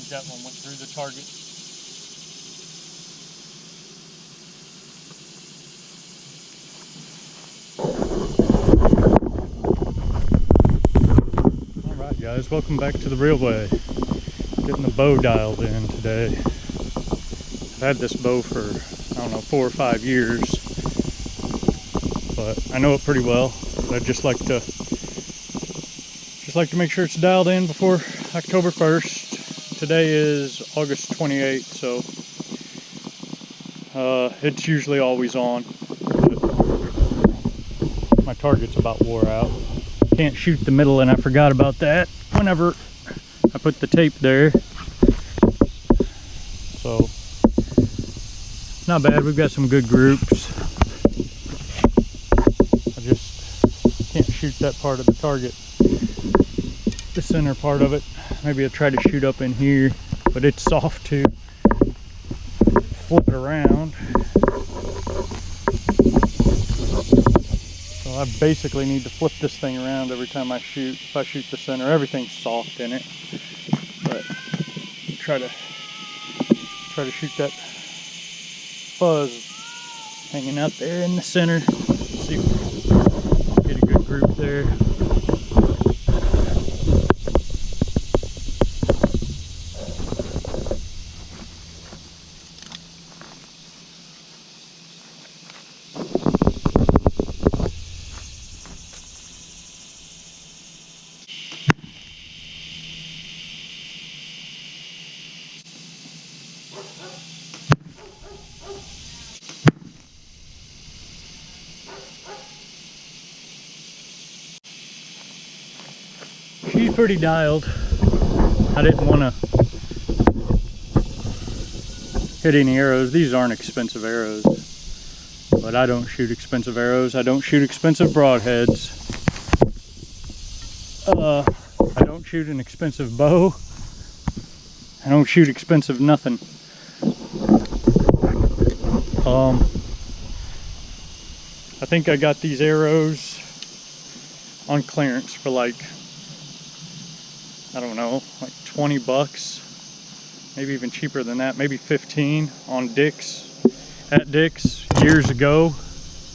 think that one went through the target. Alright guys, welcome back to the real way. Getting the bow dialed in today. I've had this bow for, I don't know, 4 or 5 years, but I know it pretty well. I'd just like to make sure it's dialed in before October 1st. Today is August 28th, so it's usually always on. But my target's about wore out. Can't shoot the middle, and I forgot about that whenever I put the tape there. So not bad, we've got some good groups. I just can't shoot that part of the target, the center part of it. Maybe I'll try to shoot up in here, but it's soft to flip it around. So I basically need to flip this thing around every time I shoot. If I shoot the center, everything's soft in it. But try to shoot that fuzz hanging out there in the center. See if we get a good group there. She's pretty dialed. I didn't want to hit any arrows. These aren't expensive arrows, but I don't shoot expensive arrows. I don't shoot expensive broadheads. I don't shoot an expensive bow. I don't shoot expensive nothing. I think I got these arrows on clearance for like, I don't know, like 20 bucks, maybe even cheaper than that, maybe 15 on Dick's, at Dick's years ago.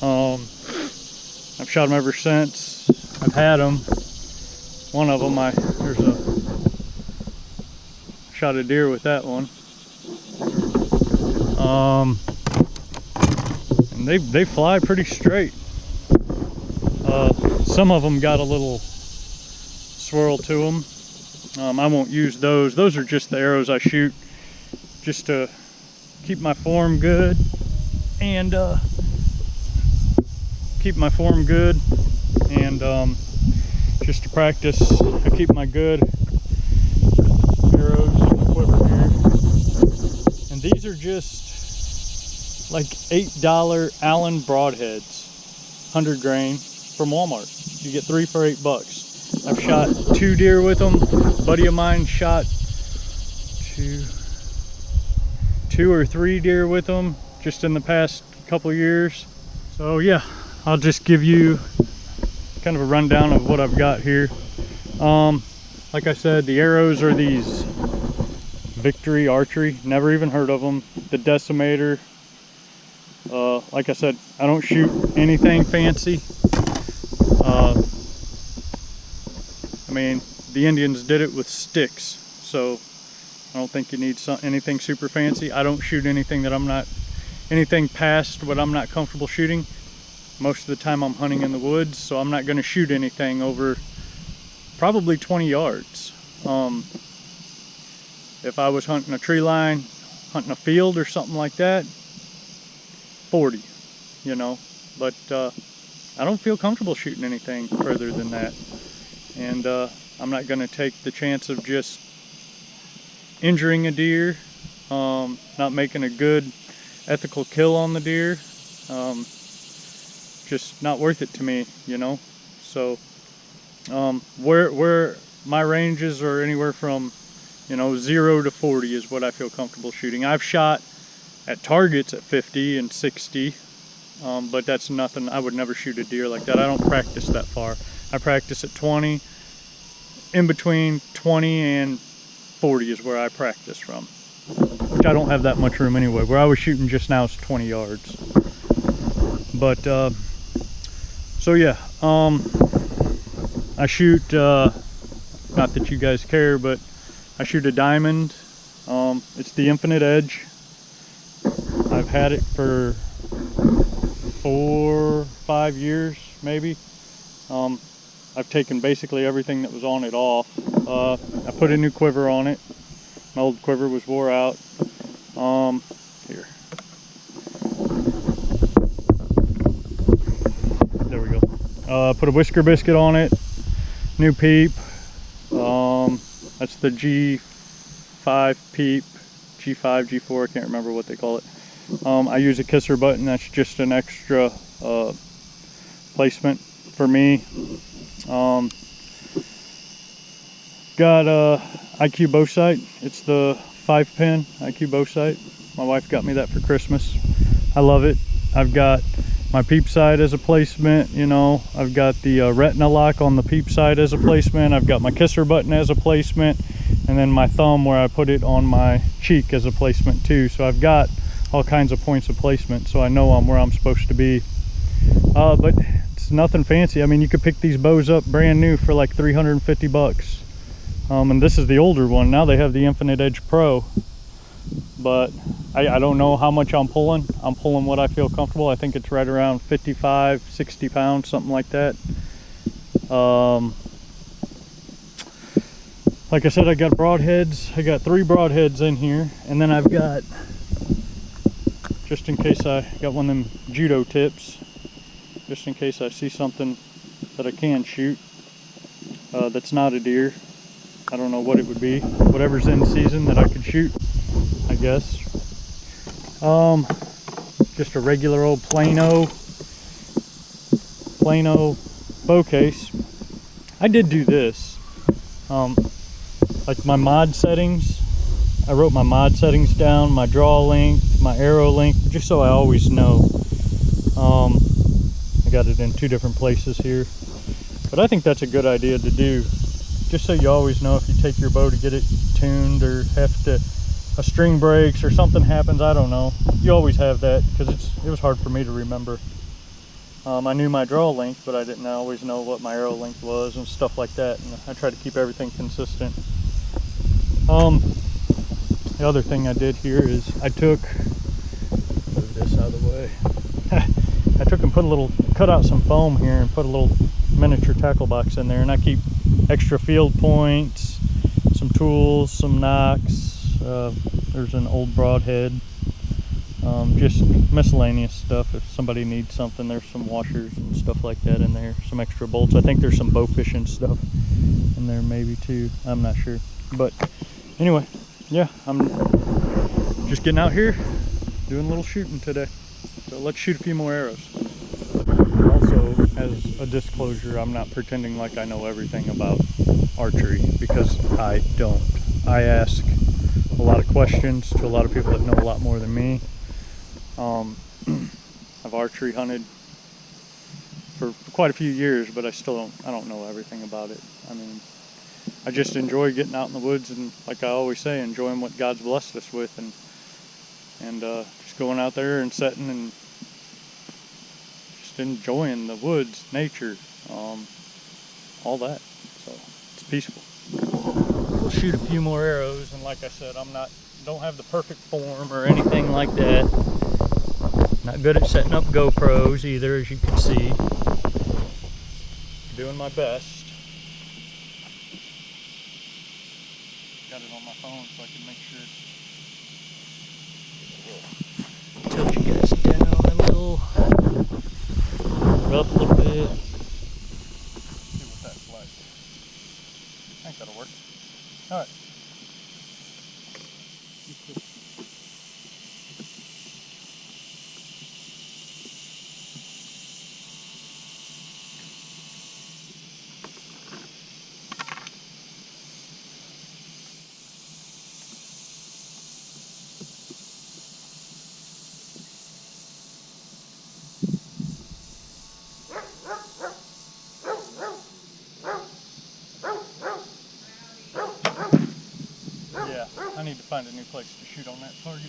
I've shot them ever since. I've had them. One of them, shot a deer with that one. And they fly pretty straight. Some of them got a little swirl to them. I won't use those. Those are just the arrows I shoot just to keep my form good and just to practice. I keep my good arrows in the quiver here. And these are just like $8 Allen broadheads, 100 grain from Walmart. You get 3 for $8. I've shot 2 deer with them. A buddy of mine shot two or 3 deer with them just in the past couple years. So yeah, I'll just give you kind of a rundown of what I've got here. Like I said, the arrows are these Victory Archery. Never even heard of them. The Decimator. Like I said, I don't shoot anything fancy. I mean, the Indians did it with sticks, so I don't think you need anything super fancy. I don't shoot anything anything past what I'm not comfortable shooting. Most of the time I'm hunting in the woods, so I'm not going to shoot anything over probably 20 yards. If I was hunting a tree line, hunting a field or something like that, 40, you know. But I don't feel comfortable shooting anything further than that. And I'm not going to take the chance of just injuring a deer, not making a good ethical kill on the deer. Just not worth it to me, you know. So where my ranges are anywhere from, you know, 0 to 40 is what I feel comfortable shooting. I've shot at targets at 50 and 60, but that's nothing. I would never shoot a deer like that. I don't practice that far. I practice at 20, in between 20 and 40 is where I practice from, which I don't have that much room anyway. Where I was shooting just now is 20 yards. But so yeah, I shoot, not that you guys care, but I shoot a diamond. It's the Infinite Edge. I've had it for 4 or 5 years maybe. I've taken basically everything that was on it off. I put a new quiver on it. My old quiver was wore out. Here. There we go. Put a whisker biscuit on it. New peep. That's the G5 peep. G5, G4, I can't remember what they call it. I use a kisser button. That's just an extra placement for me. Got a IQ bow sight. It's the 5-pin IQ bow sight. My wife got me that for Christmas. I love it. I've got my peep sight as a placement, you know. I've got the retina lock on the peep sight as a placement. I've got my kisser button as a placement, and then my thumb where I put it on my cheek as a placement too. So I've got all kinds of points of placement, so I know I'm where I'm supposed to be. But it's nothing fancy. I mean, you could pick these bows up brand new for like 350 bucks. And this is the older one. Now they have the Infinite Edge Pro, but I don't know how much I'm pulling. I'm pulling what I feel comfortable. I think it's right around 55, 60 pounds, something like that. Like I said, I got broadheads. I got 3 broadheads in here, and then I've got, just in case, I got one of them judo tips, just in case I see something that I can shoot that's not a deer. I don't know what it would be. Whatever's in season that I could shoot, I guess. Just a regular old Plano bow case. I did do this. Like my mod settings. I wrote my mod settings down, my draw length, my arrow length, just so I always know. I got it in 2 different places here. But I think that's a good idea to do. Just so you always know if you take your bow to get it tuned, or have to, a string breaks or something happens, I don't know. You always have that, because it was hard for me to remember. I knew my draw length, but I didn't always know what my arrow length was and stuff like that. And I try to keep everything consistent. The other thing I did here is I took, move this out of the way. I took and cut out some foam here and put a little miniature tackle box in there, and I keep extra field points, some tools, some knocks. There's an old broadhead, just miscellaneous stuff. If somebody needs something, there's some washers and stuff like that in there, some extra bolts. I think there's some bow fishing stuff in there maybe too, I'm not sure. But anyway, yeah, I'm just getting out here doing a little shooting today, so let's shoot a few more arrows. Also, as a disclosure, I'm not pretending like I know everything about archery, because I don't. I ask a lot of questions to a lot of people that know a lot more than me. I've archery hunted for quite a few years, but I don't know everything about it. I mean, I just enjoy getting out in the woods, and like I always say, enjoying what God's blessed us with, and just going out there and setting and just enjoying the woods, nature, all that. So it's peaceful. We'll shoot a few more arrows, and like I said, don't have the perfect form or anything like that. Not good at setting up GoPros either, as you can see. Doing my best. Got it on my phone so I can make sure. Tilt you guys down a little. Up a little bit. See what that's like. I think that'll work. Alright. find a new place to shoot on that target.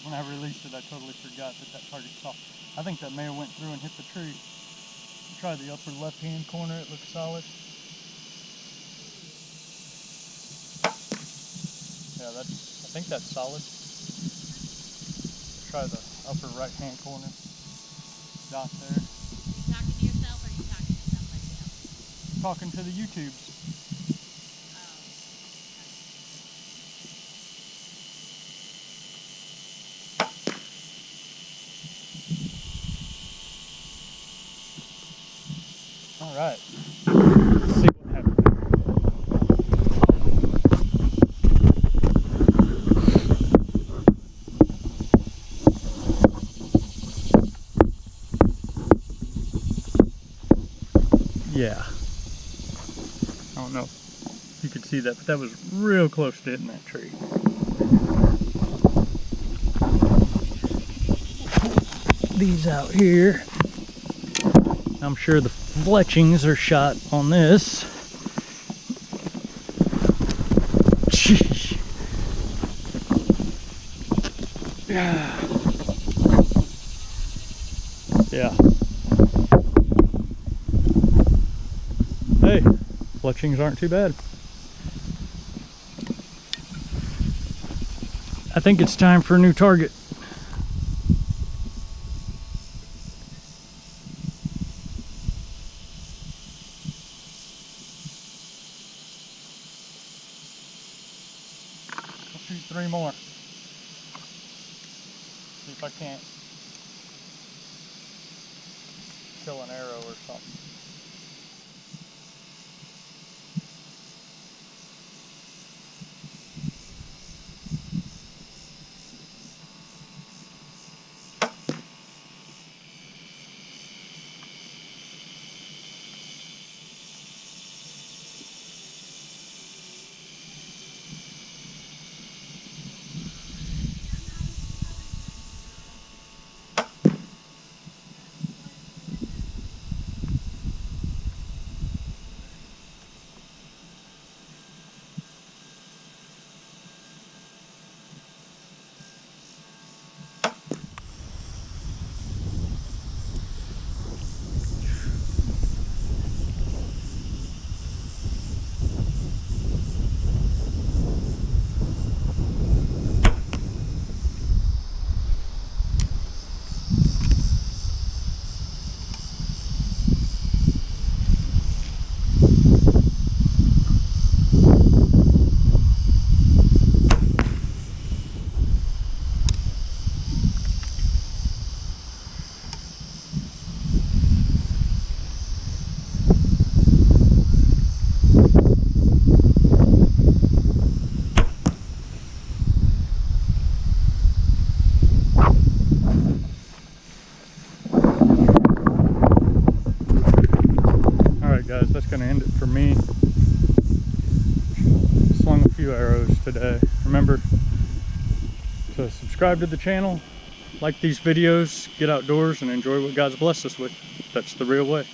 When I released it, I totally forgot that that target saw. I think that may have went through and hit the tree. Try the upper left-hand corner, it looks solid. Yeah, I think that's solid. Try the upper right-hand corner. Dot there. Are you talking to yourself or are you talking to somebody else? Talking to the YouTubes. All right. Let's see what happens. Yeah. I don't know if you could see that, but that was real close to hitting that tree. These out here. I'm sure the fletchings are shot on this. Jeez. Yeah. Hey, fletchings aren't too bad. I think it's time for a new target. Shoot 3 more. See if I can't kill an arrow or something. Guys, that's going to end it for me. Slung a few arrows today. Remember to subscribe to the channel, like these videos, get outdoors and enjoy what God's blessed us with. That's the real way.